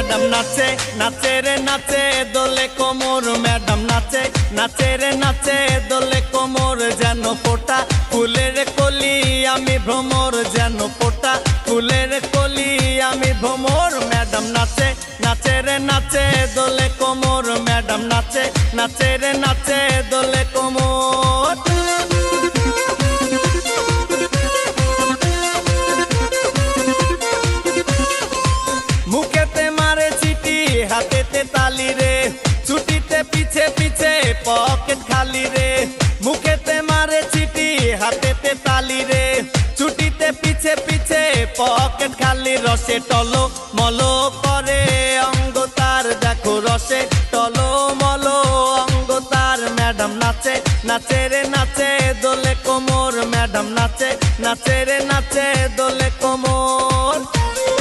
Madam নাচে নাচে রে নাচে দোলে কোমর ম্যাডাম নাচে নাচে রে নাচে দোলে কোমর যেন ফোটা ফুলের কলি আমি ভ্রমর যেন ফোটা ফুলের কলি আমি ভ্রমর ম্যাডাম নাচে নাচে রে নাচে দোলে কোমর ম্যাডাম নাচে নাচে রে নাচে দোলে কোমর। মুখেতে মারে চিঠি হাতেতে তালি রে ছুটিতে পিছে পিছে পকেট খালি রে মুখেতে মারে চিঠি হাতেতে তালি রে ছুটিতে পিছে পিছে পকেট খালি রসে টলো মলো করে অঙ্গ তার দেখো রসে টলো মলো অঙ্গ তার ম্যাডাম নাচে নাচে রে নাচে দোলে কোমর ম্যাডাম নাচে নাচে রে নাচে দোলে